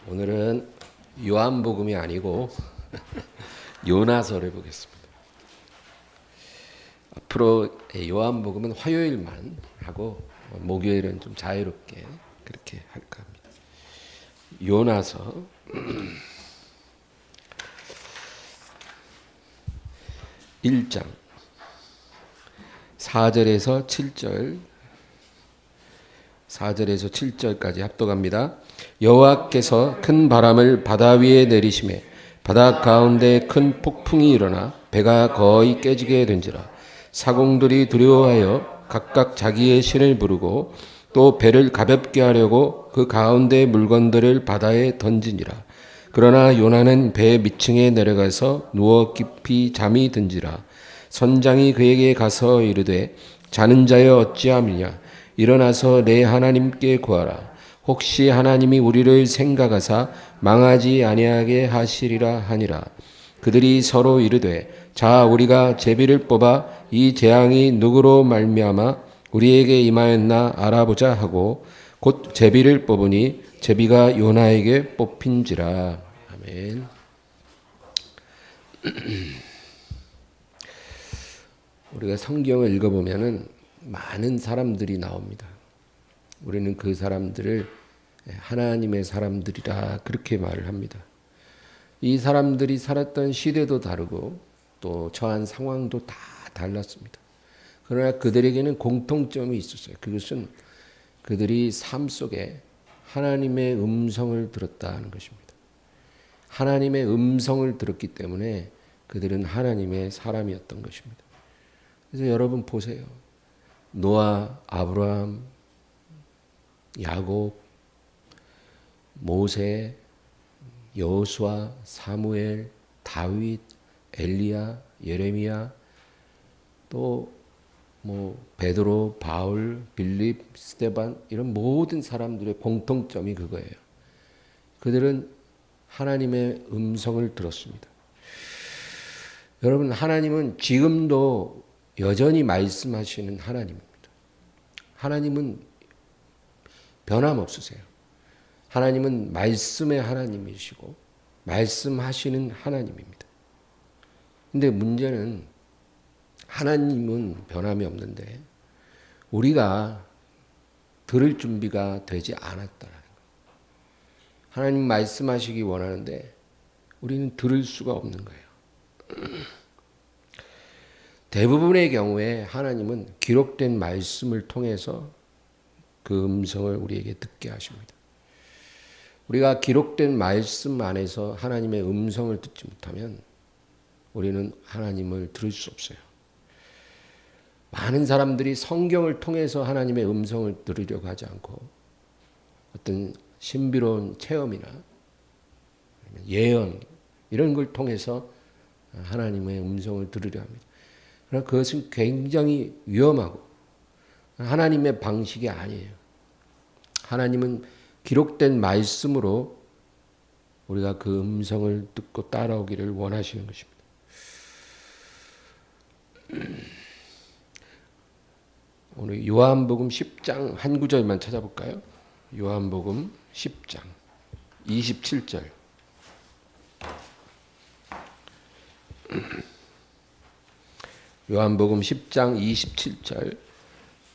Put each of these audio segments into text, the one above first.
오늘은 요한복음이 아니고 요나서를 보겠습니다. 앞으로 요한복음은 화요일만 하고 목요일은 좀 자유롭게 그렇게 할까 합니다. 요나서 1장 4절에서 7절까지 합독합니다. 여호와께서 큰 바람을 바다 위에 내리시매 바다 가운데 큰 폭풍이 일어나 배가 거의 깨지게 된지라. 사공들이 두려워하여 각각 자기의 신을 부르고 또 배를 가볍게 하려고 그 가운데 물건들을 바다에 던지니라. 그러나 요나는 배 밑층에 내려가서 누워 깊이 잠이 든지라. 선장이 그에게 가서 이르되 자는 자여 어찌함이냐. 일어나서 내 하나님께 구하라. 혹시 하나님이 우리를 생각하사 망하지 아니하게 하시리라 하니라. 그들이 서로 이르되 자 우리가 제비를 뽑아 이 재앙이 누구로 말미암아 우리에게 임하였나 알아보자 하고 곧 제비를 뽑으니 제비가 요나에게 뽑힌지라. 아멘. 우리가 성경을 읽어보면은 많은 사람들이 나옵니다. 우리는 그 사람들을 하나님의 사람들이라 그렇게 말을 합니다. 이 사람들이 살았던 시대도 다르고 또 처한 상황도 다 달랐습니다. 그러나 그들에게는 공통점이 있었어요. 그것은 그들이 삶 속에 하나님의 음성을 들었다는 것입니다. 하나님의 음성을 들었기 때문에 그들은 하나님의 사람이었던 것입니다. 그래서 여러분 보세요. 노아, 아브라함, 야곱, 모세, 여호수아, 사무엘, 다윗, 엘리야, 예레미야, 또 베드로, 바울, 빌립, 스데반 이런 모든 사람들의 공통점이 그거예요. 그들은 하나님의 음성을 들었습니다. 여러분, 하나님은 지금도 여전히 말씀하시는 하나님입니다. 하나님은 변함없으세요. 하나님은 말씀의 하나님이시고 말씀하시는 하나님입니다. 근데 문제는 하나님은 변함이 없는데 우리가 들을 준비가 되지 않았다는 거예요. 하나님 말씀하시기 원하는데 우리는 들을 수가 없는 거예요. 대부분의 경우에 하나님은 기록된 말씀을 통해서 그 음성을 우리에게 듣게 하십니다. 우리가 기록된 말씀 안에서 하나님의 음성을 듣지 못하면 우리는 하나님을 들을 수 없어요. 많은 사람들이 성경을 통해서 하나님의 음성을 들으려고 하지 않고 어떤 신비로운 체험이나 예언 이런 걸 통해서 하나님의 음성을 들으려 합니다. 그러나 그것은 굉장히 위험하고 하나님의 방식이 아니에요. 하나님은 기록된 말씀으로 우리가 그 음성을 듣고 따라오기를 원하시는 것입니다. 오늘 요한복음 10장 한 구절만 찾아볼까요? 요한복음 10장 27절. 요한복음 10장 27절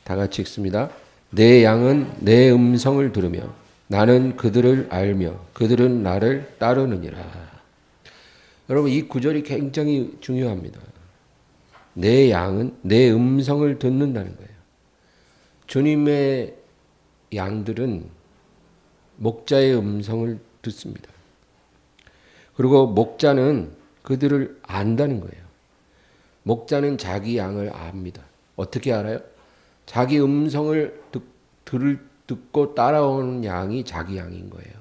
다 같이 읽습니다. 내 양은 내 음성을 들으며 나는 그들을 알며 그들은 나를 따르느니라. 여러분 이 구절이 굉장히 중요합니다. 내 양은 내 음성을 듣는다는 거예요. 주님의 양들은 목자의 음성을 듣습니다. 그리고 목자는 그들을 안다는 거예요. 목자는 자기 양을 압니다. 어떻게 알아요? 자기 음성을 듣고 따라오는 양이 자기 양인 거예요.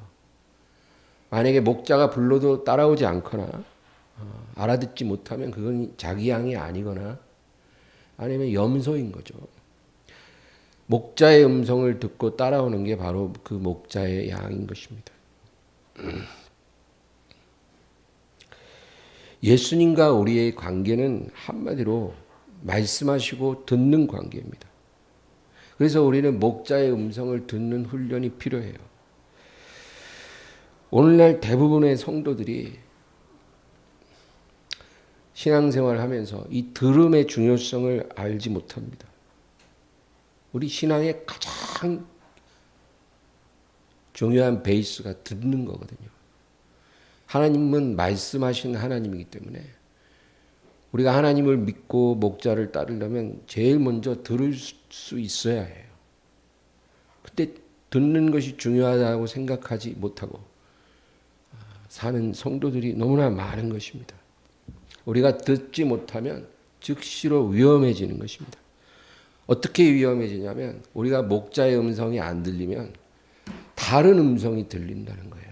만약에 목자가 불러도 따라오지 않거나 알아듣지 못하면 그건 자기 양이 아니거나 아니면 염소인 거죠. 목자의 음성을 듣고 따라오는 게 바로 그 목자의 양인 것입니다. 예수님과 우리의 관계는 한마디로 말씀하시고 듣는 관계입니다. 그래서 우리는 목자의 음성을 듣는 훈련이 필요해요. 오늘날 대부분의 성도들이 신앙생활을 하면서 이 들음의 중요성을 알지 못합니다. 우리 신앙의 가장 중요한 베이스가 듣는 거거든요. 하나님은 말씀하신 하나님이기 때문에 우리가 하나님을 믿고 목자를 따르려면 제일 먼저 들을 수 있어야 해요. 그때 듣는 것이 중요하다고 생각하지 못하고 사는 성도들이 너무나 많은 것입니다. 우리가 듣지 못하면 즉시로 위험해지는 것입니다. 어떻게 위험해지냐면 우리가 목자의 음성이 안 들리면 다른 음성이 들린다는 거예요.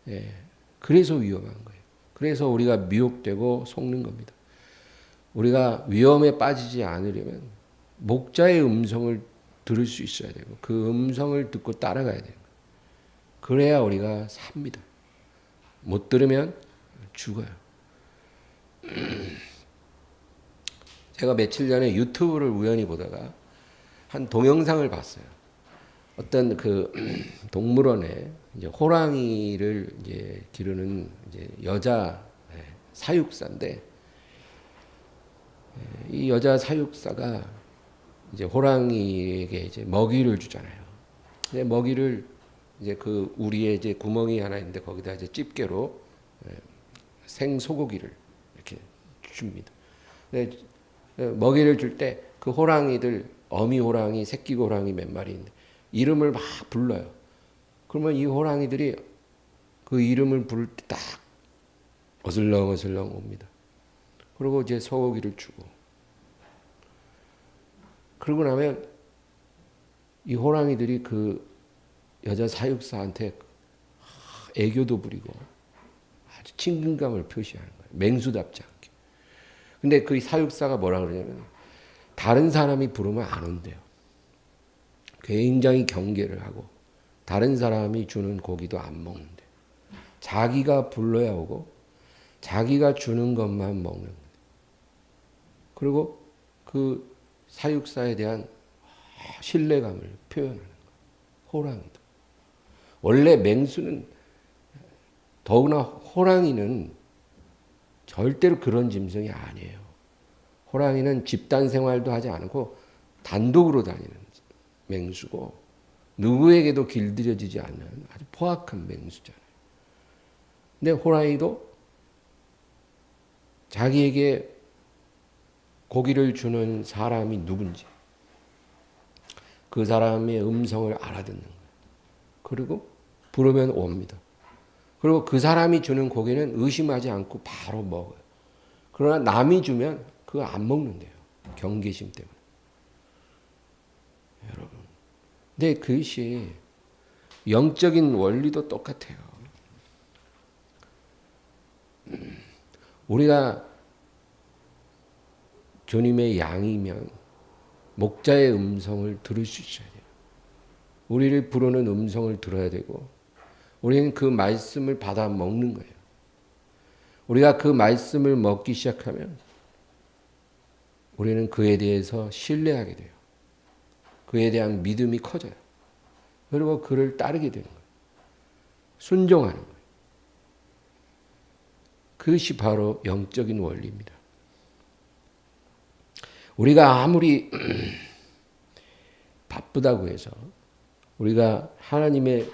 예, 그래서 위험한 거예요. 그래서 우리가 미혹되고 속는 겁니다. 우리가 위험에 빠지지 않으려면 목자의 음성을 들을 수 있어야 되고 그 음성을 듣고 따라가야 돼요. 그래야 우리가 삽니다. 못 들으면 죽어요. 제가 며칠 전에 유튜브를 우연히 보다가 한 동영상을 봤어요. 어떤 그 동물원에 이제 호랑이를 이제 기르는 이제 여자 사육사인데 이 여자 사육사가 이제 호랑이에게 이제 먹이를 주잖아요. 근데 먹이를 이제 그 우리의 이제 구멍이 하나 있는데 거기다 이제 집게로 생 소고기를 이렇게 줍니다. 근데 먹이를 줄 때 그 호랑이들 어미 호랑이, 새끼 호랑이 몇 마리 있는데 이름을 막 불러요. 그러면 이 호랑이들이 그 이름을 부를 때 딱 어슬렁어슬렁 옵니다. 그리고 이제 소고기를 주고 그러고 나면 이 호랑이들이 그 여자 사육사한테 애교도 부리고 아주 친근감을 표시하는 거예요. 맹수답지 않게. 근데 그 사육사가 뭐라 그러냐면 다른 사람이 부르면 안 온대요. 굉장히 경계를 하고 다른 사람이 주는 고기도 안 먹는데 자기가 불러야 오고 자기가 주는 것만 먹는 거예요. 그리고 그 사육사에 대한 신뢰감을 표현하는 거예요. 호랑이도. 원래 맹수는 더구나 호랑이는 절대로 그런 짐승이 아니에요. 호랑이는 집단 생활도 하지 않고 단독으로 다니는 맹수고 누구에게도 길들여지지 않는 아주 포악한 맹수잖아요. 근데 호랑이도 자기에게 고기를 주는 사람이 누군지 그 사람의 음성을 알아듣는 거예요. 그리고 부르면 옵니다. 그리고 그 사람이 주는 고기는 의심하지 않고 바로 먹어요. 그러나 남이 주면 그거 안 먹는데요. 경계심 때문에. 여러분. 근데 그것이 영적인 원리도 똑같아요. 우리가 주님의 양이면 목자의 음성을 들을 수 있어야 돼요. 우리를 부르는 음성을 들어야 되고 우리는 그 말씀을 받아 먹는 거예요. 우리가 그 말씀을 먹기 시작하면 우리는 그에 대해서 신뢰하게 돼요. 그에 대한 믿음이 커져요. 그리고 그를 따르게 되는 거예요. 순종하는 거예요. 그것이 바로 영적인 원리입니다. 우리가 아무리 바쁘다고 해서 우리가 하나님의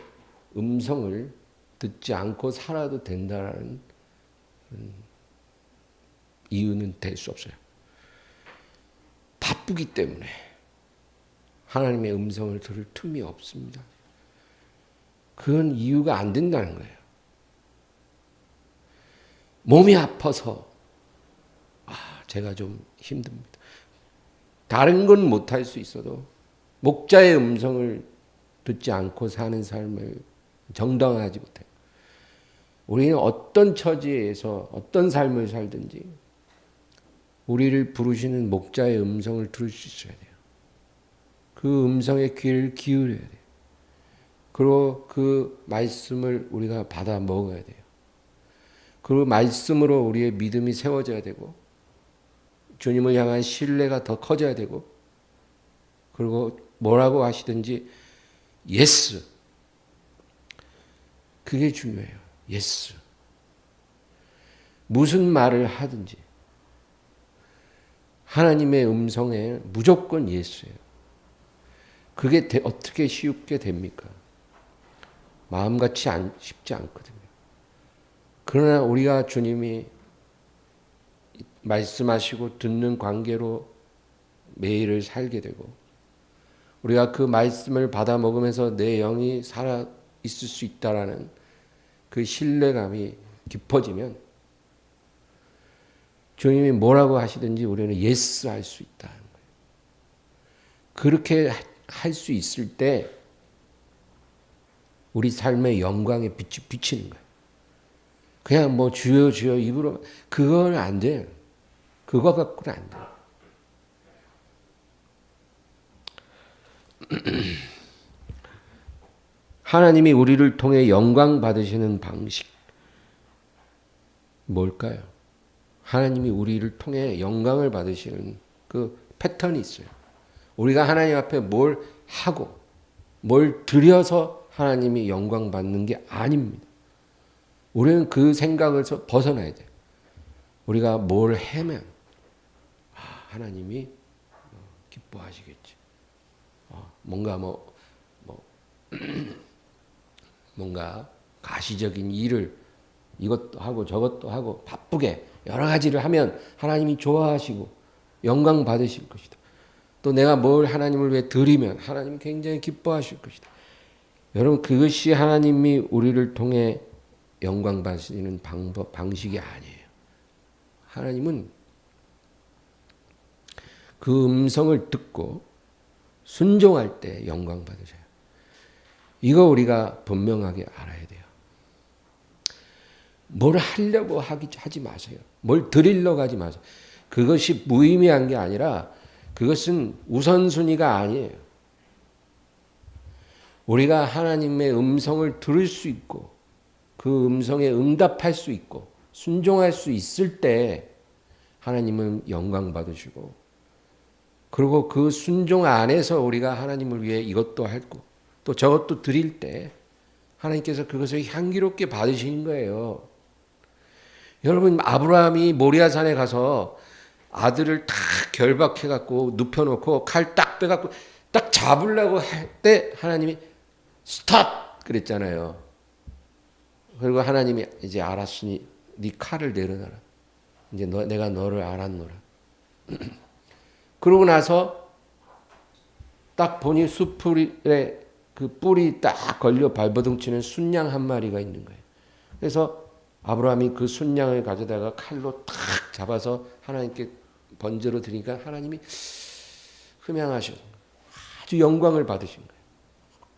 음성을 듣지 않고 살아도 된다는 이유는 될 수 없어요. 바쁘기 때문에 하나님의 음성을 들을 틈이 없습니다. 그건 이유가 안 된다는 거예요. 몸이 아파서 제가 좀 힘듭니다. 다른 건 못할 수 있어도 목자의 음성을 듣지 않고 사는 삶을 정당화하지 못해요. 우리는 어떤 처지에서 어떤 삶을 살든지 우리를 부르시는 목자의 음성을 들을 수 있어야 돼요. 그 음성에 귀를 기울여야 돼요. 그리고 그 말씀을 우리가 받아 먹어야 돼요. 그 말씀으로 우리의 믿음이 세워져야 되고 주님을 향한 신뢰가 더 커져야 되고 그리고 뭐라고 하시든지 예스 그게 중요해요. 예스. 무슨 말을 하든지 하나님의 음성에 무조건 예스예요. 그게 어떻게 쉽게 됩니까? 마음같이 쉽지 않거든요. 그러나 우리가 주님이 말씀하시고 듣는 관계로 매일을 살게 되고 우리가 그 말씀을 받아 먹으면서 내 영이 살아 있을 수 있다라는 그 신뢰감이 깊어지면 주님이 뭐라고 하시든지 우리는 예스 할 수 있다는 거예요. 그렇게 할 수 있을 때 우리 삶의 영광의 빛이 비치는 거예요. 그냥 뭐 주여 주여 입으로 그건 안 돼요. 그거 갖고는 안 돼요. 하나님이 우리를 통해 영광 받으시는 방식 뭘까요? 하나님이 우리를 통해 영광을 받으시는 그 패턴이 있어요. 우리가 하나님 앞에 뭘 하고 뭘 드려서 하나님이 영광 받는 게 아닙니다. 우리는 그 생각에서 벗어나야 돼요. 우리가 뭘 하면 하나님이 기뻐하시겠지. 뭔가 뭔가 가시적인 일을 이것도 하고 저것도 하고 바쁘게 여러 가지를 하면 하나님이 좋아하시고 영광 받으실 것이다. 또 내가 뭘 하나님을 위해 드리면 하나님이 굉장히 기뻐하실 것이다. 여러분 그것이 하나님이 우리를 통해 영광 받으시는 방식이 아니에요. 하나님은 그 음성을 듣고 순종할 때 영광 받으셔요. 이거 우리가 분명하게 알아야 돼요. 뭘 하려고 하지 마세요. 뭘 드리려고 하지 마세요. 그것이 무의미한 게 아니라 그것은 우선순위가 아니에요. 우리가 하나님의 음성을 들을 수 있고 그 음성에 응답할 수 있고 순종할 수 있을 때 하나님은 영광 받으시고 그리고 그 순종 안에서 우리가 하나님을 위해 이것도 하고 또 저것도 드릴 때 하나님께서 그것을 향기롭게 받으시는 거예요. 여러분 아브라함이 모리아산에 가서 아들을 딱 결박해갖고 눕혀놓고 칼 딱 빼갖고 딱 잡으려고 할 때 하나님이 스탑 그랬잖아요. 그리고 하나님이 이제 알았으니 네 칼을 내려놔라. 이제 내가 너를 알았노라. 그러고 나서 딱 보니 숯불에 그 뿔이 딱 걸려 발버둥치는 순양 한 마리가 있는 거예요. 그래서 아브라함이 그 순양을 가져다가 칼로 딱 잡아서 하나님께 번제로 드리니까 하나님이 흠양하셔. 아주 영광을 받으신 거예요.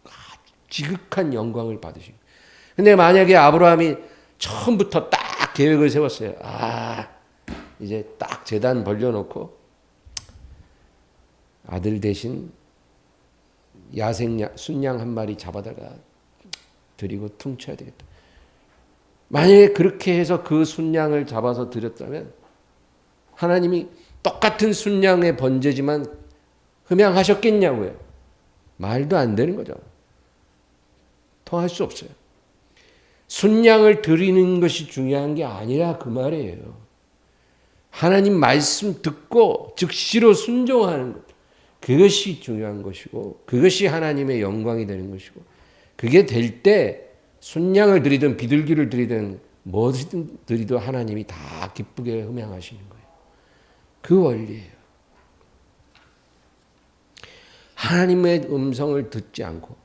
아주 지극한 영광을 받으신 거예요. 근데 만약에 아브라함이 처음부터 딱 계획을 세웠어요. 이제 딱 제단 벌려놓고 아들 대신 순양 한 마리 잡아다가 드리고 퉁쳐야 되겠다. 만약에 그렇게 해서 그 순양을 잡아서 드렸다면 하나님이 똑같은 순양의 번제지만 흠양하셨겠냐고요. 말도 안 되는 거죠. 통할 수 없어요. 순양을 드리는 것이 중요한 게 아니라 그 말이에요. 하나님 말씀 듣고 즉시로 순종하는 것. 그것이 중요한 것이고 그것이 하나님의 영광이 되는 것이고 그게 될 때 순양을 드리든 비둘기를 드리든 뭐든 드리도 하나님이 다 기쁘게 흠양하시는 거예요. 그 원리예요. 하나님의 음성을 듣지 않고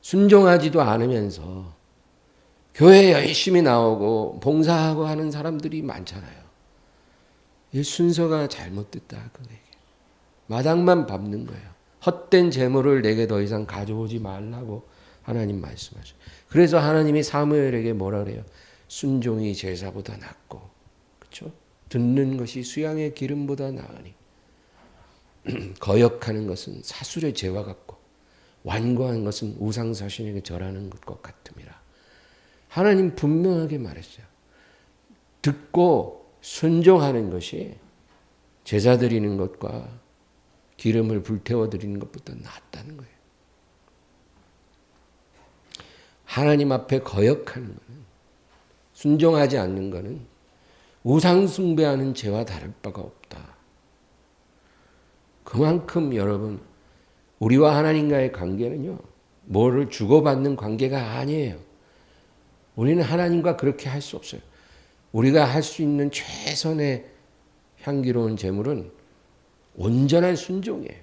순종하지도 않으면서 교회에 열심히 나오고 봉사하고 하는 사람들이 많잖아요. 이 순서가 잘못됐다. 그에게 마당만 밟는 거예요. 헛된 재물을 내게 더 이상 가져오지 말라고 하나님 말씀하셔요. 그래서 하나님이 사무엘에게 뭐라 그래요? 순종이 제사보다 낫고, 그렇죠? 듣는 것이 수양의 기름보다 나으니 거역하는 것은 사술의 죄와 같고 완고한 것은 우상사신에게 절하는 것과 같음이라. 하나님 분명하게 말했어요. 듣고 순종하는 것이 제사 드리는 것과 기름을 불태워 드리는 것보다 낫다는 거예요. 하나님 앞에 거역하는 것은, 순종하지 않는 것은 우상 숭배하는 죄와 다를 바가 없다. 그만큼 여러분, 우리와 하나님과의 관계는요, 뭐를 주고받는 관계가 아니에요. 우리는 하나님과 그렇게 할 수 없어요. 우리가 할 수 있는 최선의 향기로운 제물은 온전한 순종이에요.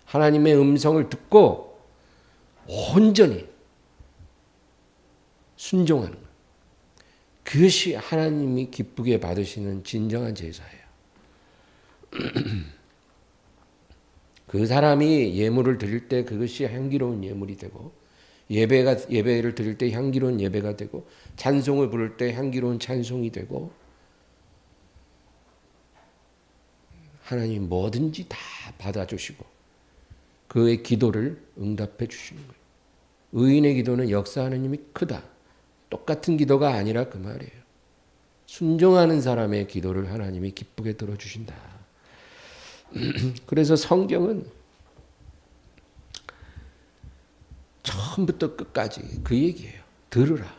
하나님의 음성을 듣고 온전히 순종하는 것. 그것이 하나님이 기쁘게 받으시는 진정한 제사예요. 그 사람이 예물을 드릴 때 그것이 향기로운 예물이 되고, 예배를 드릴 때 향기로운 예배가 되고, 찬송을 부를 때 향기로운 찬송이 되고, 하나님이 뭐든지 다 받아주시고 그의 기도를 응답해 주시는 거예요. 의인의 기도는 역사하는 힘이 크다. 똑같은 기도가 아니라 그 말이에요. 순종하는 사람의 기도를 하나님이 기쁘게 들어주신다. 그래서 성경은 처음부터 끝까지 그 얘기예요. 들으라.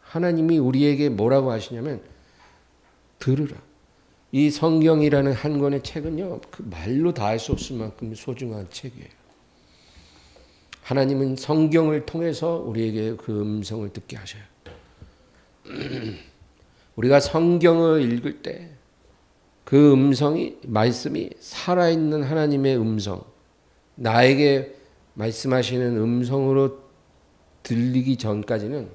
하나님이 우리에게 뭐라고 하시냐면 들으라. 이 성경이라는 한 권의 책은요, 그 말로 다 할 수 없을 만큼 소중한 책이에요. 하나님은 성경을 통해서 우리에게 그 음성을 듣게 하셔요. 우리가 성경을 읽을 때 그 음성이, 말씀이 살아있는 하나님의 음성, 나에게 말씀하시는 음성으로 들리기 전까지는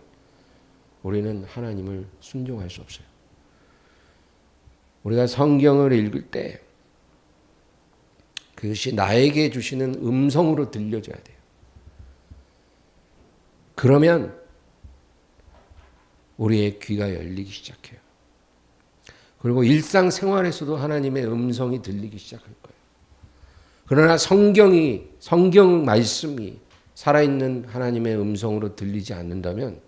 우리는 하나님을 순종할 수 없어요. 우리가 성경을 읽을 때 그것이 나에게 주시는 음성으로 들려줘야 돼요. 그러면 우리의 귀가 열리기 시작해요. 그리고 일상생활에서도 하나님의 음성이 들리기 시작할 거예요. 그러나 성경 말씀이 살아있는 하나님의 음성으로 들리지 않는다면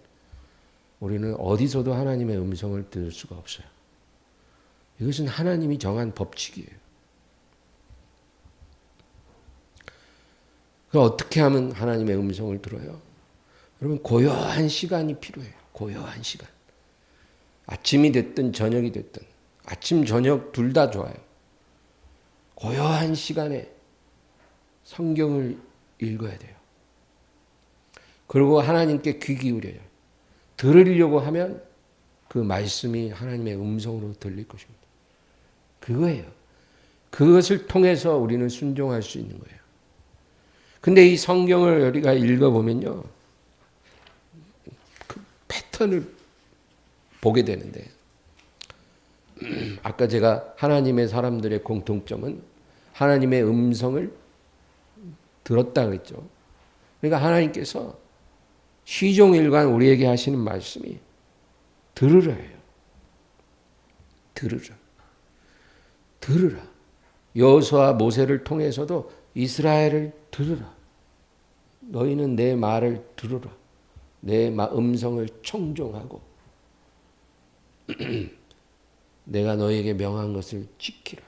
우리는 어디서도 하나님의 음성을 들을 수가 없어요. 이것은 하나님이 정한 법칙이에요. 그럼 어떻게 하면 하나님의 음성을 들어요? 여러분, 고요한 시간이 필요해요. 고요한 시간. 아침이 됐든 저녁이 됐든, 아침 저녁 둘 다 좋아요. 고요한 시간에 성경을 읽어야 돼요. 그리고 하나님께 귀 기울여요. 들으려고 하면 그 말씀이 하나님의 음성으로 들릴 것입니다. 그거예요. 그것을 통해서 우리는 순종할 수 있는 거예요. 근데 이 성경을 우리가 읽어보면요, 그 패턴을 보게 되는데, 아까 제가 하나님의 사람들의 공통점은 하나님의 음성을 들었다 그랬죠. 그러니까 하나님께서 시종일관 우리에게 하시는 말씀이 들으라예요. 들으라. 들으라. 여호수아 모세를 통해서도 이스라엘을 들으라. 너희는 내 말을 들으라. 내 음성을 청종하고 내가 너희에게 명한 것을 지키라.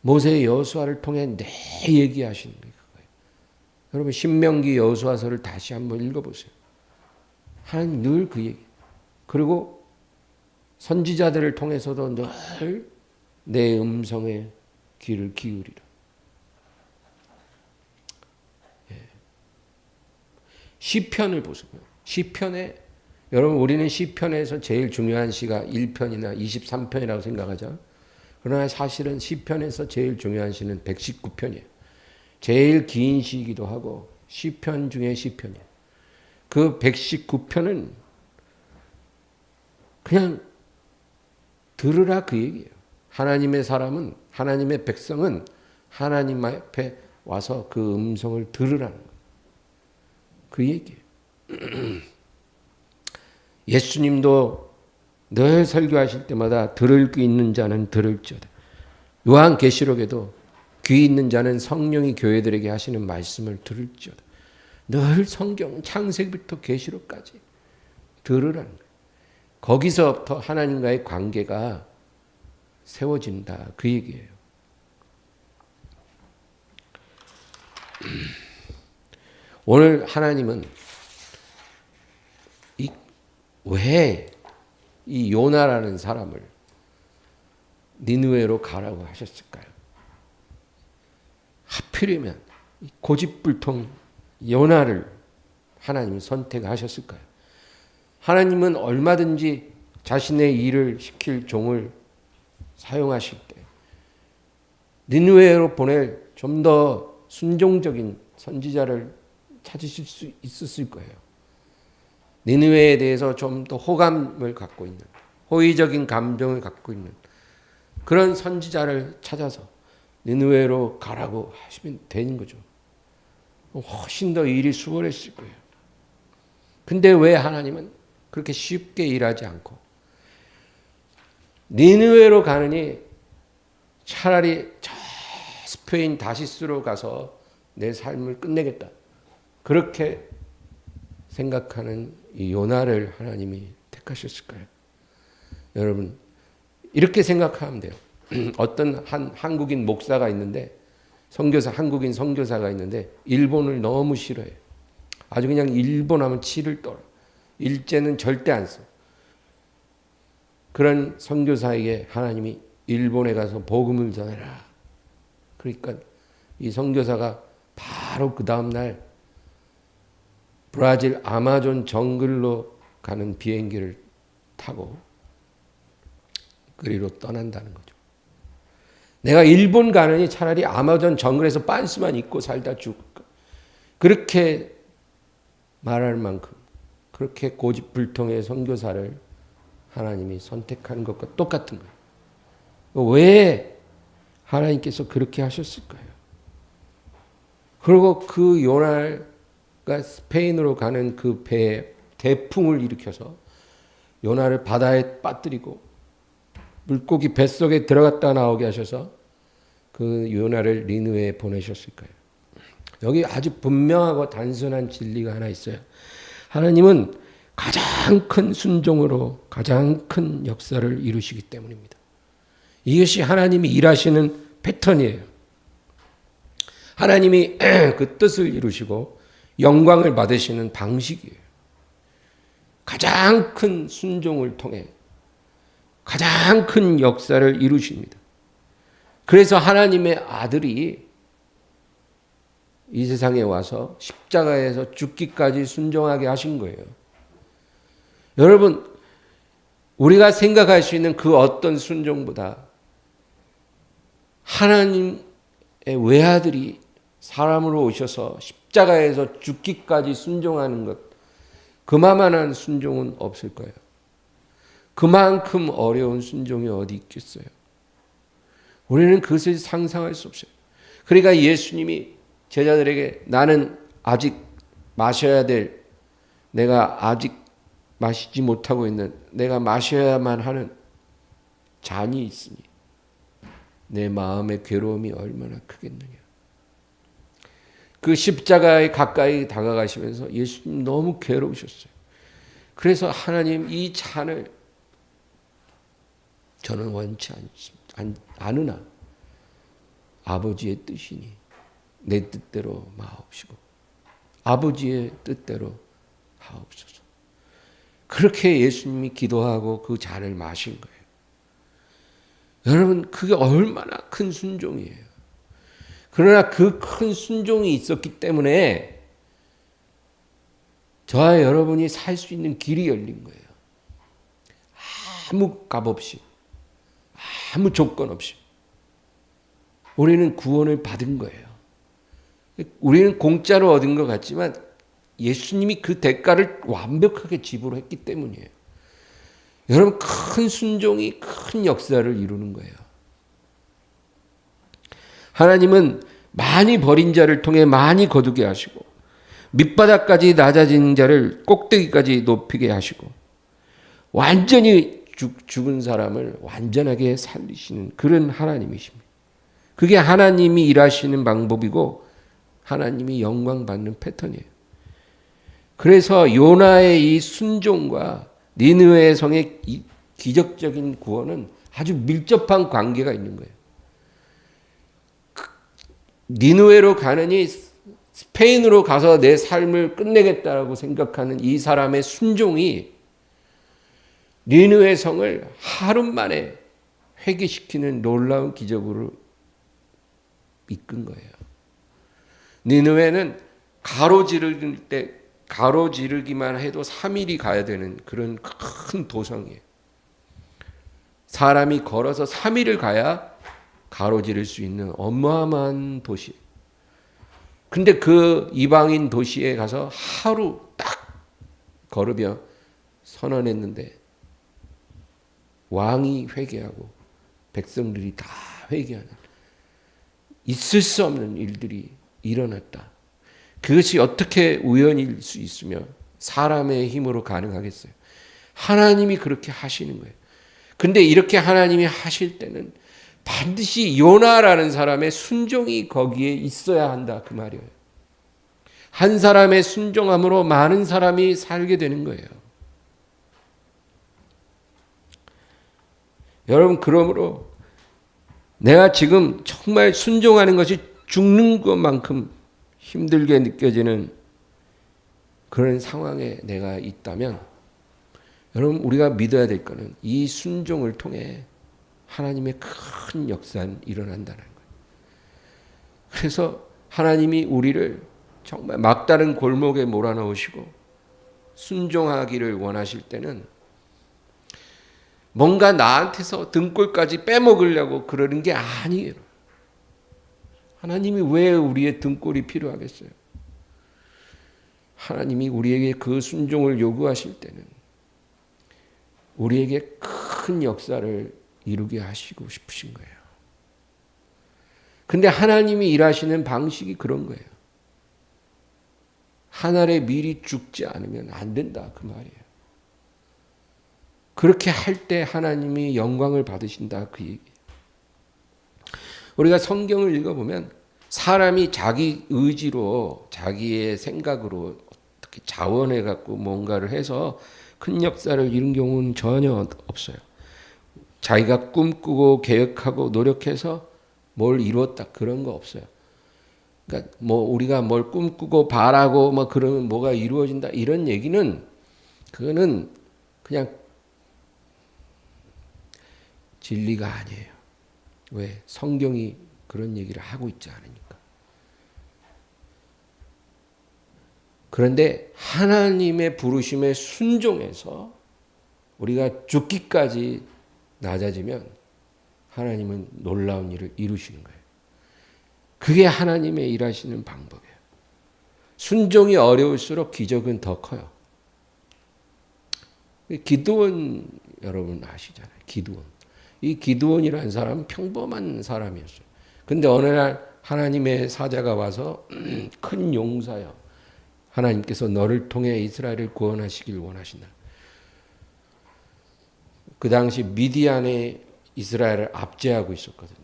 모세 여호수아를 통해 내 얘기하시는 게 그거예요. 여러분, 신명기 여호수아서를 다시 한번 읽어보세요. 하나님 늘 그 얘기. 그리고 선지자들을 통해서도 늘 내 음성에 귀를 기울이라. 시편을 보세요. 시편에, 여러분, 우리는 시편에서 제일 중요한 시가 1편이나 23편이라고 생각하죠. 그러나 사실은 시편에서 제일 중요한 시는 119편이에요. 제일 긴 시이기도 하고 시편 중에 시편이에요. 그 119편은 그냥 들으라 그 얘기예요. 하나님의 사람은, 하나님의 백성은 하나님 앞에 와서 그 음성을 들으라는 거예요. 그 얘기예요. 예수님도 늘 설교하실 때마다 들을 귀 있는 자는 들을지어다. 요한계시록에도 귀 있는 자는 성령이 교회들에게 하시는 말씀을 들을지어다. 늘 성경 창세기부터 계시록까지 들으라는 거예요. 거기서부터 하나님과의 관계가 세워진다. 그 얘기예요. 오늘 하나님은 왜 이 요나라는 사람을 니느웨로 가라고 하셨을까요? 하필이면 고집불통 요나를 하나님이 선택하셨을까요? 하나님은 얼마든지 자신의 일을 시킬 종을 사용하실 때 니느웨로 보낼 좀 더 순종적인 선지자를 찾으실 수 있었을 거예요. 니느웨에 대해서 좀 더 호감을 갖고 있는, 호의적인 감정을 갖고 있는 그런 선지자를 찾아서 니느웨로 가라고 하시면 되는 거죠. 훨씬 더 일이 수월했을 거예요. 근데 왜 하나님은 그렇게 쉽게 일하지 않고 니느웨로 가느니 차라리 저 스페인 다시스로 가서 내 삶을 끝내겠다. 그렇게 생각하는 이 요나를 하나님이 택하셨을까요? 여러분, 이렇게 생각하면 돼요. 어떤 한 한국인 목사가 있는데, 한국인 선교사가 있는데 일본을 너무 싫어해요. 아주 그냥 일본 하면 치를 떨어. 일제는 절대 안 써. 그런 선교사에게 하나님이 일본에 가서 복음을 전해라. 그러니까 이 선교사가 바로 그 다음 날 브라질 아마존 정글로 가는 비행기를 타고 그리로 떠난다는 거죠. 내가 일본 가느니 차라리 아마존 정글에서 빤스만 입고 살다 죽을까. 그렇게 말할 만큼 그렇게 고집불통의 선교사를 하나님이 선택하는 것과 똑같은 거예요. 왜 하나님께서 그렇게 하셨을까요? 그리고 그 요나가 스페인으로 가는 그 배에 대풍을 일으켜서 요나를 바다에 빠뜨리고 물고기 뱃속에 들어갔다 나오게 하셔서 그 요나를 니느웨에 보내셨을까요? 여기 아주 분명하고 단순한 진리가 하나 있어요. 하나님은 가장 큰 순종으로 가장 큰 역사를 이루시기 때문입니다. 이것이 하나님이 일하시는 패턴이에요. 하나님이 그 뜻을 이루시고 영광을 받으시는 방식이에요. 가장 큰 순종을 통해 가장 큰 역사를 이루십니다. 그래서 하나님의 아들이 이 세상에 와서 십자가에서 죽기까지 순종하게 하신 거예요. 여러분, 우리가 생각할 수 있는 그 어떤 순종보다 하나님의 외아들이 사람으로 오셔서 십자가에서 죽기까지 순종하는 것, 그만한 순종은 없을 거예요. 그만큼 어려운 순종이 어디 있겠어요. 우리는 그것을 상상할 수 없어요. 그러니까 예수님이 제자들에게 나는 아직 마셔야 될, 내가 아직 마시지 못하고 있는, 내가 마셔야만 하는 잔이 있으니 내 마음의 괴로움이 얼마나 크겠느냐. 그 십자가에 가까이 다가가시면서 예수님 너무 괴로우셨어요. 그래서 하나님 이 잔을 저는 원치 않으나 아버지의 뜻이니 내 뜻대로 마옵시고 아버지의 뜻대로 하옵소서. 그렇게 예수님이 기도하고 그 잔을 마신 거예요. 여러분, 그게 얼마나 큰 순종이에요. 그러나 그 큰 순종이 있었기 때문에 저와 여러분이 살 수 있는 길이 열린 거예요. 아무 값 없이, 아무 조건 없이 우리는 구원을 받은 거예요. 우리는 공짜로 얻은 것 같지만 예수님이 그 대가를 완벽하게 지불했기 때문이에요. 여러분, 큰 순종이 큰 역사를 이루는 거예요. 하나님은 많이 버린 자를 통해 많이 거두게 하시고 밑바닥까지 낮아진 자를 꼭대기까지 높이게 하시고 완전히 죽은 사람을 완전하게 살리시는 그런 하나님이십니다. 그게 하나님이 일하시는 방법이고 하나님이 영광 받는 패턴이에요. 그래서 요나의 이 순종과 니느웨 성의 이 기적적인 구원은 아주 밀접한 관계가 있는 거예요. 니느웨로 가느니 스페인으로 가서 내 삶을 끝내겠다라고 생각하는 이 사람의 순종이 니느웨 성을 하루 만에 회개시키는 놀라운 기적으로 이끈 거예요. 니느웨는 가로지르기만 해도 3일이 가야 되는 그런 큰 도성이에요. 사람이 걸어서 3일을 가야 가로지를 수 있는 어마어마한 도시. 근데 그 이방인 도시에 가서 하루 딱 걸으며 선언했는데 왕이 회개하고 백성들이 다 회개하는 있을 수 없는 일들이 일어났다. 그것이 어떻게 우연일 수 있으며 사람의 힘으로 가능하겠어요? 하나님이 그렇게 하시는 거예요. 근데 이렇게 하나님이 하실 때는 반드시 요나라는 사람의 순종이 거기에 있어야 한다 그 말이에요. 한 사람의 순종함으로 많은 사람이 살게 되는 거예요. 여러분, 그러므로 내가 지금 정말 순종하는 것이 죽는 것만큼 힘들게 느껴지는 그런 상황에 내가 있다면, 여러분, 우리가 믿어야 될 것은 이 순종을 통해 하나님의 큰 역사는 일어난다는 거예요. 그래서 하나님이 우리를 정말 막다른 골목에 몰아넣으시고 순종하기를 원하실 때는 뭔가 나한테서 등골까지 빼먹으려고 그러는 게 아니에요. 하나님이 왜 우리의 등골이 필요하겠어요? 하나님이 우리에게 그 순종을 요구하실 때는 우리에게 큰 역사를 이루게 하시고 싶으신 거예요. 근데 하나님이 일하시는 방식이 그런 거예요. 한 알에 미리 죽지 않으면 안 된다 그 말이에요. 그렇게 할 때 하나님이 영광을 받으신다 그 얘기예요. 우리가 성경을 읽어보면 사람이 자기 의지로 자기의 생각으로 어떻게 자원해갖고 뭔가를 해서 큰 역사를 이룬 경우는 전혀 없어요. 자기가 꿈꾸고 계획하고 노력해서 뭘 이루었다 그런 거 없어요. 그러니까 뭐 우리가 뭘 꿈꾸고 바라고 뭐 그러면 뭐가 이루어진다 이런 얘기는 그거는 그냥 진리가 아니에요. 왜? 성경이 그런 얘기를 하고 있지 않으니까. 그런데 하나님의 부르심에 순종해서 우리가 죽기까지 낮아지면 하나님은 놀라운 일을 이루시는 거예요. 그게 하나님의 일하시는 방법이에요. 순종이 어려울수록 기적은 더 커요. 기드온 여러분 아시잖아요. 기드온. 이 기드온이라는 사람은 평범한 사람이었어요. 근데 어느 날 하나님의 사자가 와서 큰 용사여, 하나님께서 너를 통해 이스라엘을 구원하시길 원하신다. 그 당시 미디안에 이스라엘을 압제하고 있었거든요.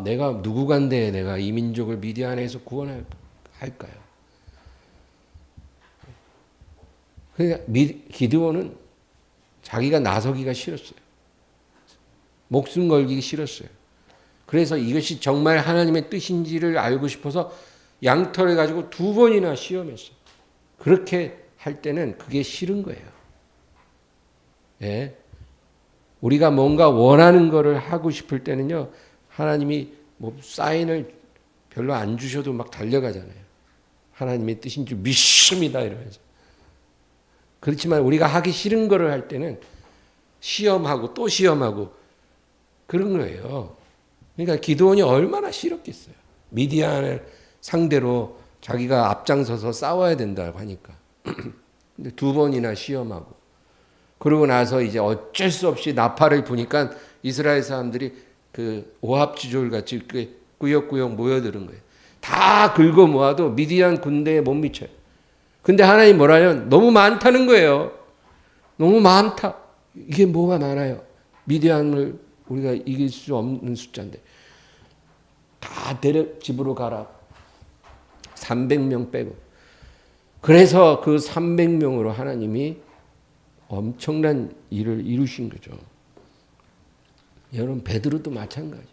내가 누구간데 내가 이 민족을 미디안에서 구원할까요? 그러니까 기드온은 자기가 나서기가 싫었어요. 목숨 걸기 싫었어요. 그래서 이것이 정말 하나님의 뜻인지를 알고 싶어서 양털을 가지고 2번이나 시험했어요. 그렇게 할 때는 그게 싫은 거예요. 예. 우리가 뭔가 원하는 거를 하고 싶을 때는요, 하나님이 뭐 사인을 별로 안 주셔도 막 달려가잖아요. 하나님의 뜻인 줄 믿습니다 이러면서. 그렇지만 우리가 하기 싫은 거를 할 때는 시험하고 또 시험하고 그런 거예요. 그러니까 기드온이 얼마나 싫었겠어요. 미디안을 상대로 자기가 앞장서서 싸워야 된다고 하니까. 근데 2번이나 시험하고 그러고 나서 이제 어쩔 수 없이 나팔을 부니까 이스라엘 사람들이 그 오합지졸 같이 꾸역꾸역 모여드는 거예요. 다 긁어 모아도 미디안 군대에 못 미쳐요. 근데 하나님 뭐라요? 너무 많다는 거예요. 너무 많다. 이게 뭐가 많아요? 미디안을 우리가 이길 수 없는 숫자인데 다 데려 집으로 가라. 300명 빼고. 그래서 그 300명으로 하나님이 엄청난 일을 이루신 거죠. 여러분 베드로도 마찬가지예요.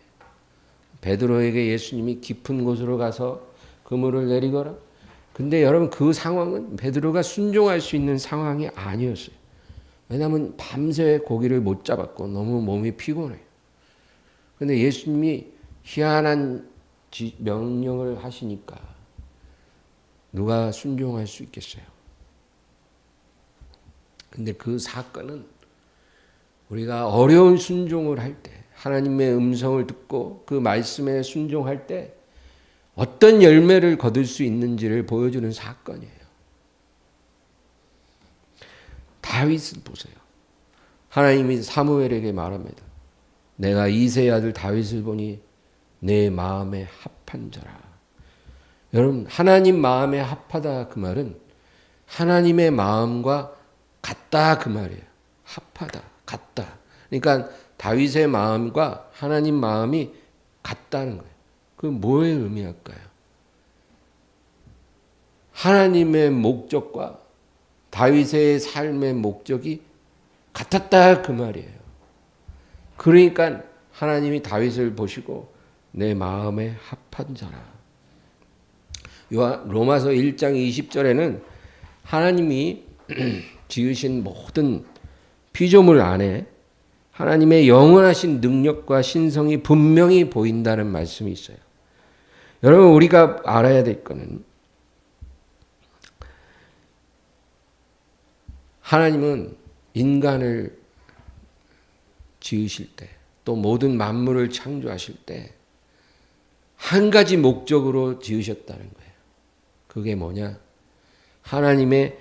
베드로에게 예수님이 깊은 곳으로 가서 그물을 내리거라. 근데 여러분 그 상황은 베드로가 순종할 수 있는 상황이 아니었어요. 왜냐하면 밤새 고기를 못 잡았고 너무 몸이 피곤해요. 근데 예수님이 희한한 명령을 하시니까 누가 순종할 수 있겠어요? 근데 그 사건은 우리가 어려운 순종을 할 때, 하나님의 음성을 듣고 그 말씀에 순종할 때 어떤 열매를 거둘 수 있는지를 보여주는 사건이에요. 다윗을 보세요. 하나님이 사무엘에게 말합니다. 내가 이새의 아들 다윗을 보니 내 마음에 합한 자라. 여러분, 하나님 마음에 합하다 그 말은 하나님의 마음과 같다 그 말이에요. 합하다, 같다. 그러니까 다윗의 마음과 하나님 마음이 같다는 거예요. 그 뭐에 의미할까요? 하나님의 목적과 다윗의 삶의 목적이 같았다 그 말이에요. 그러니까 하나님이 다윗을 보시고 내 마음에 합한 자라. 로마서 1장 20절에는 하나님이 지으신 모든 피조물 안에 하나님의 영원하신 능력과 신성이 분명히 보인다는 말씀이 있어요. 여러분 우리가 알아야 될 것은 하나님은 인간을 지으실 때 또 모든 만물을 창조하실 때 한 가지 목적으로 지으셨다는 거예요. 그게 뭐냐? 하나님의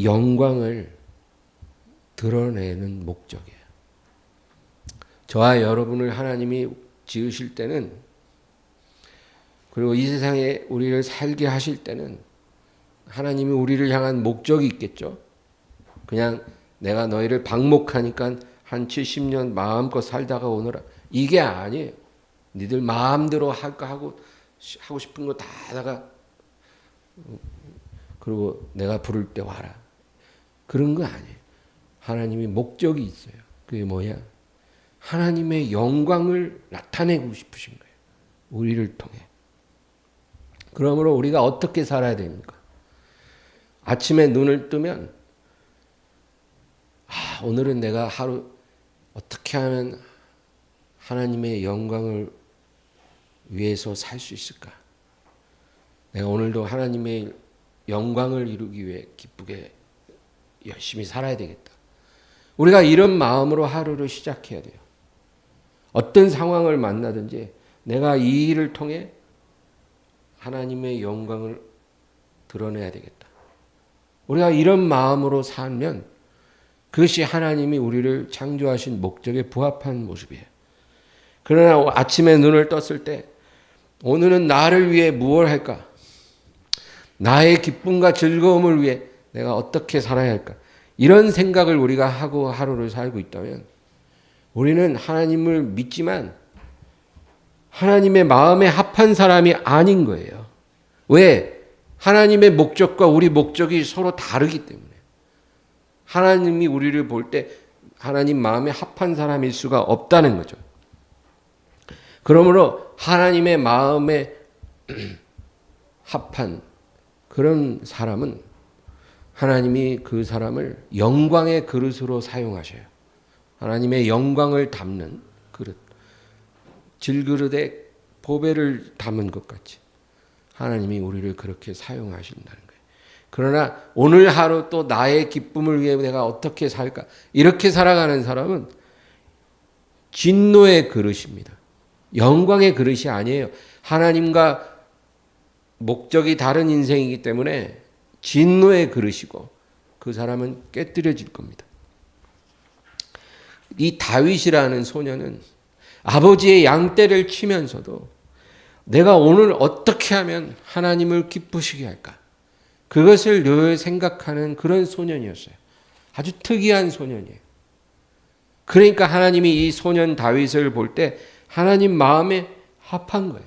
영광을 드러내는 목적이에요. 저와 여러분을 하나님이 지으실 때는, 그리고 이 세상에 우리를 살게 하실 때는 하나님이 우리를 향한 목적이 있겠죠. 그냥 내가 너희를 방목하니까 한 70년 마음껏 살다가 오너라. 이게 아니에요. 니들 마음대로 할까 하고 싶은 거 다 하다가 그리고 내가 부를 때 와라. 그런 거 아니에요. 하나님이 목적이 있어요. 그게 뭐야? 하나님의 영광을 나타내고 싶으신 거예요. 우리를 통해. 그러므로 우리가 어떻게 살아야 됩니까? 아침에 눈을 뜨면 오늘은 내가 하루 어떻게 하면 하나님의 영광을 위해서 살 수 있을까? 내가 오늘도 하나님의 영광을 이루기 위해 기쁘게 열심히 살아야 되겠다. 우리가 이런 마음으로 하루를 시작해야 돼요. 어떤 상황을 만나든지 내가 이 일을 통해 하나님의 영광을 드러내야 되겠다. 우리가 이런 마음으로 살면 그것이 하나님이 우리를 창조하신 목적에 부합한 모습이에요. 그러나 아침에 눈을 떴을 때 오늘은 나를 위해 무엇을 할까? 나의 기쁨과 즐거움을 위해 내가 어떻게 살아야 할까? 이런 생각을 우리가 하고 하루를 살고 있다면 우리는 하나님을 믿지만 하나님의 마음에 합한 사람이 아닌 거예요. 왜? 하나님의 목적과 우리 목적이 서로 다르기 때문에. 하나님이 우리를 볼 때 하나님 마음에 합한 사람일 수가 없다는 거죠. 그러므로 하나님의 마음에 합한 그런 사람은 하나님이 그 사람을 영광의 그릇으로 사용하셔요. 하나님의 영광을 담는 그릇. 질그릇에 보배를 담은 것 같이 하나님이 우리를 그렇게 사용하신다는 거예요. 그러나 오늘 하루 또 나의 기쁨을 위해 내가 어떻게 살까? 이렇게 살아가는 사람은 진노의 그릇입니다. 영광의 그릇이 아니에요. 하나님과 목적이 다른 인생이기 때문에 진노의 그릇이고 그 사람은 깨뜨려질 겁니다. 이 다윗이라는 소년은 아버지의 양떼를 치면서도 내가 오늘 어떻게 하면 하나님을 기쁘시게 할까? 그것을 늘 생각하는 그런 소년이었어요. 아주 특이한 소년이에요. 그러니까 하나님이 이 소년 다윗을 볼 때 하나님 마음에 합한 거예요.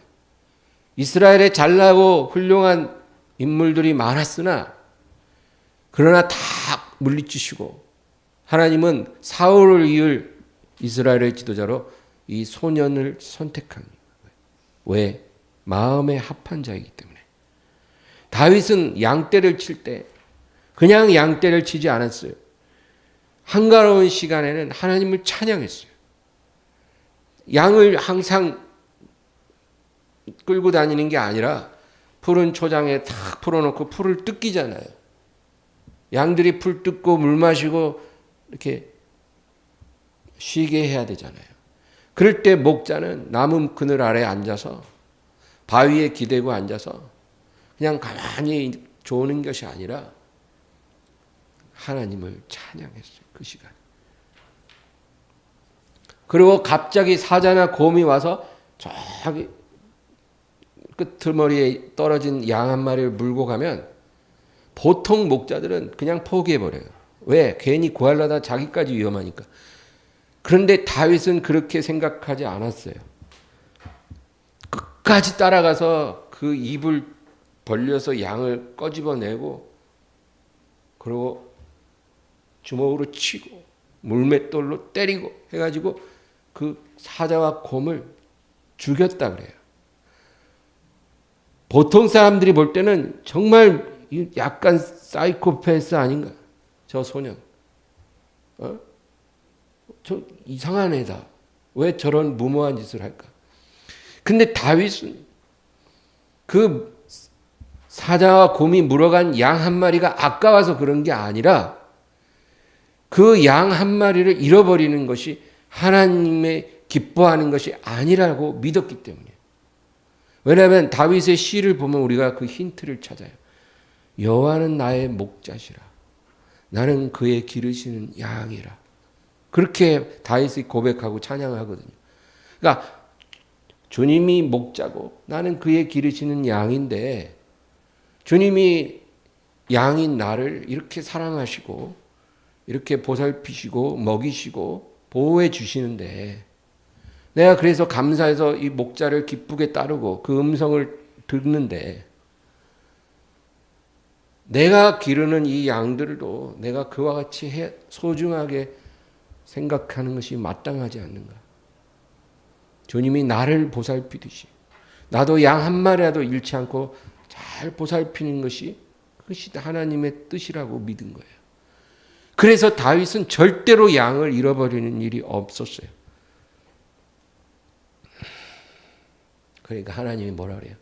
이스라엘에 잘나고 훌륭한 인물들이 많았으나 그러나 다 물리치시고 하나님은 사울을 이을 이스라엘의 지도자로 이 소년을 선택한 거예요. 왜? 마음에 합한 자이기 때문에. 다윗은 양떼를 칠 때 그냥 양떼를 치지 않았어요. 한가로운 시간에는 하나님을 찬양했어요. 양을 항상 끌고 다니는 게 아니라 푸른 초장에 탁 풀어놓고 풀을 뜯기잖아요. 양들이 풀 뜯고 물 마시고 이렇게 쉬게 해야 되잖아요. 그럴 때 목자는 나무 그늘 아래 앉아서 바위에 기대고 앉아서 그냥 가만히 조는 것이 아니라 하나님을 찬양했어요. 그 시간. 그리고 갑자기 사자나 곰이 와서 저기 끄트머리에 떨어진 양 한 마리를 물고 가면 보통 목자들은 그냥 포기해버려요. 왜? 괜히 구하려다 자기까지 위험하니까. 그런데 다윗은 그렇게 생각하지 않았어요. 끝까지 따라가서 그 입을 벌려서 양을 꺼집어내고 그리고 주먹으로 치고 물맷돌로 때리고 해가지고 그 사자와 곰을 죽였다 그래요. 보통 사람들이 볼 때는 정말 약간 사이코패스 아닌가? 저 소년. 저 이상한 애다. 왜 저런 무모한 짓을 할까? 근데 다윗은 그 사자와 곰이 물어간 양 한 마리가 아까워서 그런 게 아니라 그 양 한 마리를 잃어버리는 것이 하나님의 기뻐하는 것이 아니라고 믿었기 때문이에요. 왜냐하면 다윗의 시를 보면 우리가 그 힌트를 찾아요. 여호와는 나의 목자시라. 나는 그의 기르시는 양이라. 그렇게 다윗이 고백하고 찬양하거든요. 그러니까 주님이 목자고 나는 그의 기르시는 양인데 주님이 양인 나를 이렇게 사랑하시고 이렇게 보살피시고 먹이시고 보호해 주시는데 내가 그래서 감사해서 이 목자를 기쁘게 따르고 그 음성을 듣는데 내가 기르는 이 양들도 내가 그와 같이 소중하게 생각하는 것이 마땅하지 않는가? 주님이 나를 보살피듯이 나도 양 한 마리라도 잃지 않고 잘 보살피는 것이 그것이 하나님의 뜻이라고 믿은 거예요. 그래서 다윗은 절대로 양을 잃어버리는 일이 없었어요. 그러니까 하나님이 뭐라 그래요?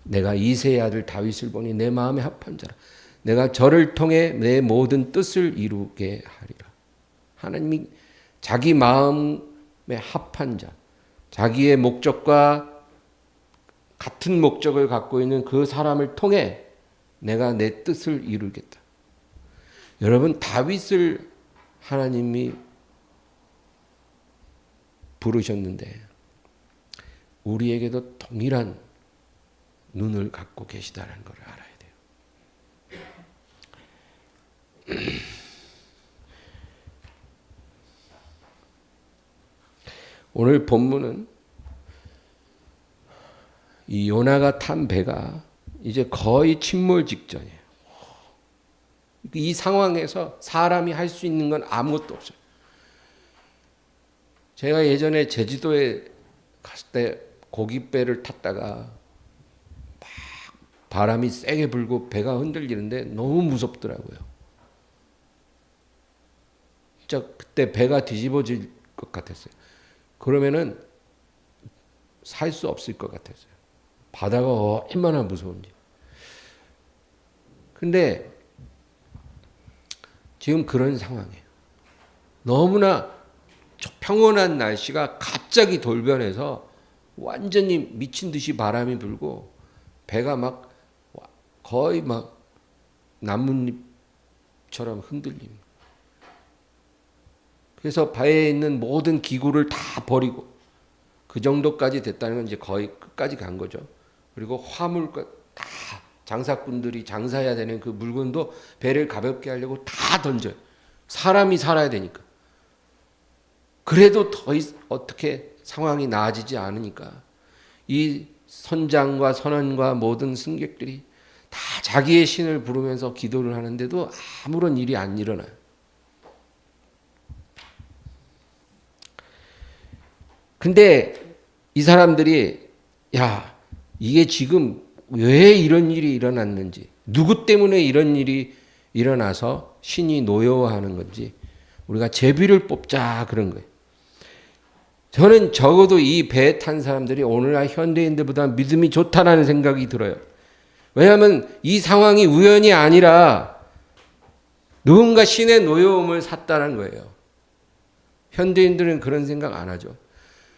내가 이새의 아들 다윗을 보니 내 마음에 합한 자라. 내가 저를 통해 내 모든 뜻을 이루게 하리라. 하나님이 자기 마음에 합한 자, 자기의 목적과 같은 목적을 갖고 있는 그 사람을 통해 내가 내 뜻을 이루겠다. 여러분, 다윗을 하나님이 부르셨는데 우리에게도 동일한 눈을 갖고 계시다는 걸 알아야 돼요. 오늘 본문은 이 요나가 탄 배가 이제 거의 침몰 직전이에요. 이 상황에서 사람이 할 수 있는 건 아무것도 없어요. 제가 예전에 제주도에 갔을 때 고깃배를 탔다가 막 바람이 세게 불고 배가 흔들리는데 너무 무섭더라고요. 진짜 그때 배가 뒤집어질 것 같았어요. 그러면은 살 수 없을 것 같았어요. 바다가 얼마나 무서운지. 근데 지금 그런 상황이에요. 너무나 평온한 날씨가 갑자기 돌변해서 완전히 미친 듯이 바람이 불고 배가 막 거의 막 나뭇잎처럼 흔들립니다. 그래서 배에 있는 모든 기구를 다 버리고 그 정도까지 됐다는 건 이제 거의 끝까지 간 거죠. 그리고 화물과 다 장사꾼들이 장사해야 되는 그 물건도 배를 가볍게 하려고 다 던져요. 사람이 살아야 되니까. 그래도 더 어떻게 상황이 나아지지 않으니까 이 선장과 선원과 모든 승객들이 다 자기의 신을 부르면서 기도를 하는데도 아무런 일이 안 일어나요. 근데 이 사람들이 야, 이게 지금 왜 이런 일이 일어났는지, 누구 때문에 이런 일이 일어나서 신이 노여워하는 건지 우리가 제비를 뽑자 그런 거예요. 저는 적어도 이 배에 탄 사람들이 오늘날 현대인들보다 믿음이 좋다라는 생각이 들어요. 왜냐하면 이 상황이 우연이 아니라 누군가 신의 노여움을 샀다는 거예요. 현대인들은 그런 생각 안 하죠.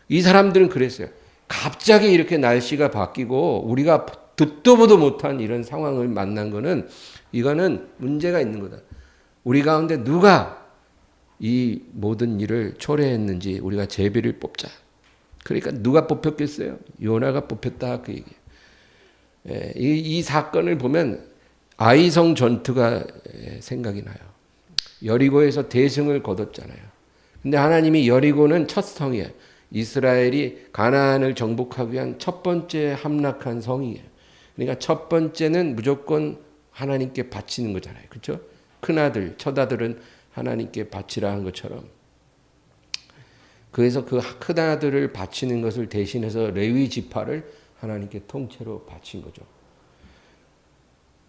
이 사람들은 그랬어요. 갑자기 이렇게 날씨가 바뀌고 우리가 듣도 보도 못한 이런 상황을 만난 거는 이거는 문제가 있는 거다. 우리 가운데 누가 이 모든 일을 초래했는지 우리가 제비를 뽑자. 그러니까 누가 뽑혔겠어요? 요나가 뽑혔다 그 얘기예요. 이 사건을 보면 아이성 전투가 생각이 나요. 여리고에서 대승을 거뒀잖아요. 근데 하나님이 여리고는 첫 성이에요. 이스라엘이 가나안을 정복하기 위한 첫 번째 함락한 성이에요. 그러니까 첫 번째는 무조건 하나님께 바치는 거잖아요. 그렇죠? 큰아들, 첫아들은 하나님께 바치라 한 것처럼. 그래서 그 큰아들을 바치는 것을 대신해서 레위 지파를 하나님께 통째로 바친 거죠.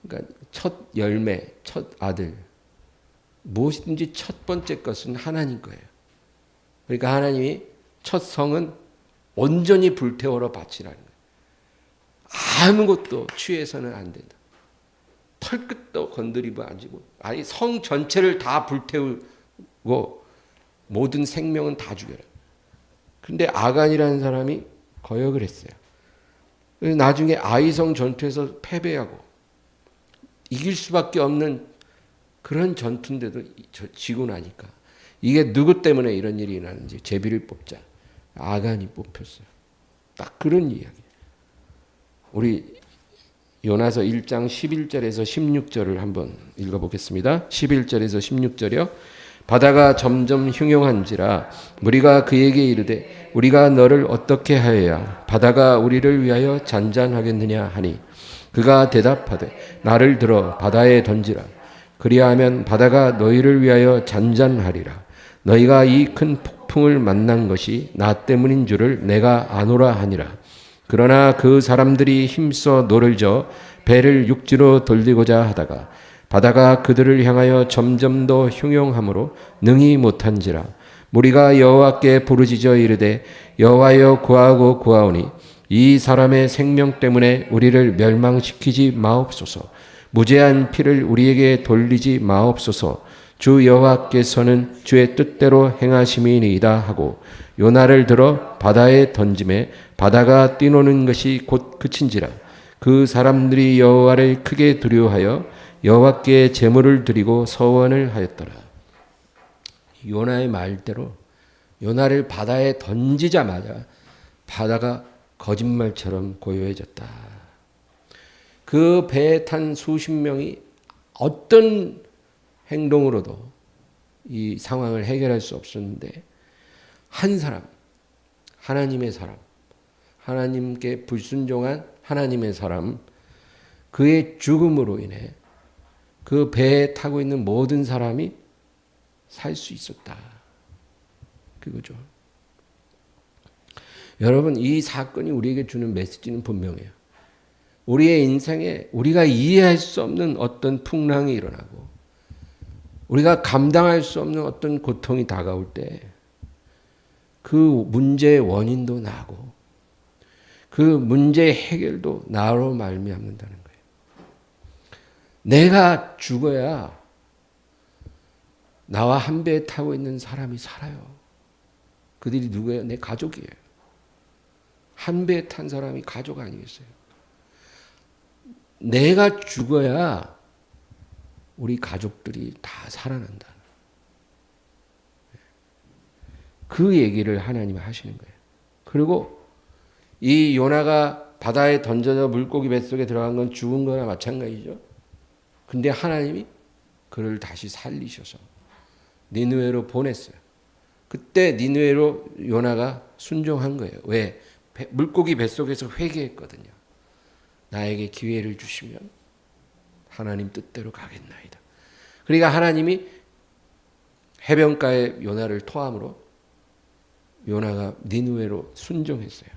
그러니까 첫 열매, 첫 아들, 무엇이든지 첫 번째 것은 하나님 거예요. 그러니까 하나님이 첫 성은 온전히 불태워로 바치라는 거예요. 아무것도 취해서는 안 된다. 털끝도 건드리면 안 되고, 아니 성 전체를 다 불태우고 모든 생명은 다 죽여라. 근데 아간이라는 사람이 거역을 했어요. 그래서 나중에 아이성 전투에서 패배하고 이길 수밖에 없는 그런 전투인데도 지고 나니까 이게 누구 때문에 이런 일이 일어나는지 제비를 뽑자. 아간이 뽑혔어요. 딱 그런 이야기. 우리 요나서 1장 11절에서 16절을 한번 읽어보겠습니다. 11절에서 16절이요. 바다가 점점 흉용한지라 무리가 그에게 이르되 우리가 너를 어떻게 하여야 바다가 우리를 위하여 잔잔하겠느냐 하니 그가 대답하되 나를 들어 바다에 던지라. 그리하면 바다가 너희를 위하여 잔잔하리라. 너희가 이 큰 폭풍을 만난 것이 나 때문인 줄을 내가 아노라 하니라. 그러나 그 사람들이 힘써 노를 저 배를 육지로 돌리고자 하다가 바다가 그들을 향하여 점점 더 흉용함으로 능히 못한지라. 무리가 여호와께 부르짖어 이르되 여호와여 구하고 구하오니 이 사람의 생명 때문에 우리를 멸망시키지 마옵소서. 무죄한 피를 우리에게 돌리지 마옵소서. 주 여호와께서는 주의 뜻대로 행하심이니이다 하고 요나를 들어 바다에 던짐에 바다가 뛰노는 것이 곧 그친지라. 그 사람들이 여호와를 크게 두려워하여 여호와께 제물을 드리고 서원을 하였더라. 요나의 말대로 요나를 바다에 던지자마자 바다가 거짓말처럼 고요해졌다. 그 배에 탄 수십 명이 어떤 행동으로도 이 상황을 해결할 수 없었는데 한 사람, 하나님의 사람, 하나님께 불순종한 하나님의 사람, 그의 죽음으로 인해 그 배에 타고 있는 모든 사람이 살 수 있었다. 그거죠. 여러분, 이 사건이 우리에게 주는 메시지는 분명해요. 우리의 인생에 우리가 이해할 수 없는 어떤 풍랑이 일어나고 우리가 감당할 수 없는 어떤 고통이 다가올 때 그 문제의 원인도 나고 그 문제의 해결도 나로 말미암는다는 거예요. 내가 죽어야 나와 한 배에 타고 있는 사람이 살아요. 그들이 누구예요? 내 가족이에요. 한 배에 탄 사람이 가족 아니겠어요? 내가 죽어야 우리 가족들이 다 살아난다. 그 얘기를 하나님이 하시는 거예요. 그리고 이 요나가 바다에 던져져 물고기 뱃속에 들어간 건 죽은 거나 마찬가지죠. 근데 하나님이 그를 다시 살리셔서 니느웨로 보냈어요. 그때 니느웨로 요나가 순종한 거예요. 왜? 물고기 뱃속에서 회개했거든요. 나에게 기회를 주시면 하나님 뜻대로 가겠나이다. 그러니까 하나님이 해변가에 요나를 토함으로 요나가 니느웨로 순종했어요.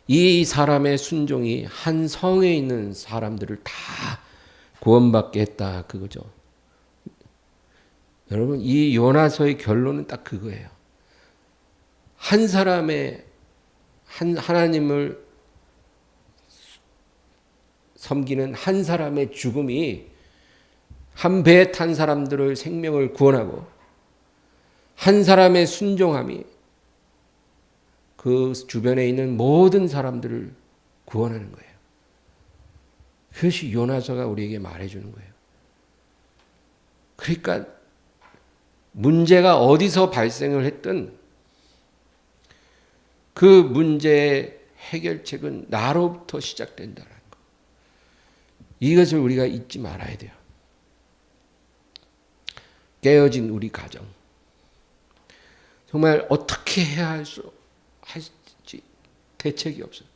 이 사람의 순종이 한 성에 있는 사람들을 다 구원받게 했다 그거죠. 여러분 이 요나서의 결론은 딱 그거예요. 한 사람의 하나님을 섬기는 한 사람의 죽음이 한 배에 탄 사람들의 생명을 구원하고 한 사람의 순종함이 그 주변에 있는 모든 사람들을 구원하는 거예요. 그것이 요나서가 우리에게 말해주는 거예요. 그러니까 문제가 어디서 발생을 했든 그 문제의 해결책은 나로부터 시작된다는 거. 이것을 우리가 잊지 말아야 돼요. 깨어진 우리 가정. 정말 어떻게 해야 할지 대책이 없어요.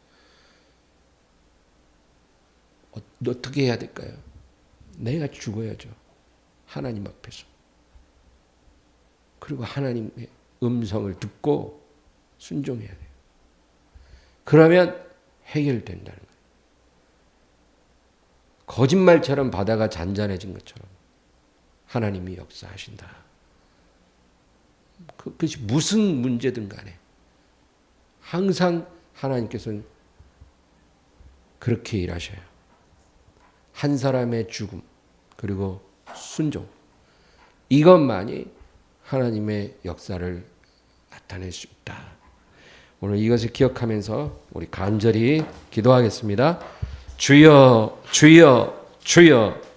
어떻게 해야 될까요? 내가 죽어야죠. 하나님 앞에서. 그리고 하나님의 음성을 듣고 순종해야 돼요. 그러면 해결된다는 거예요. 거짓말처럼 바다가 잔잔해진 것처럼 하나님이 역사하신다. 그것이 무슨 문제든 간에 항상 하나님께서는 그렇게 일하셔요. 한 사람의 죽음 그리고 순종 이것만이 하나님의 역사를 나타낼 수 있다. 오늘 이것을 기억하면서 우리 간절히 기도하겠습니다. 주여 주여 주여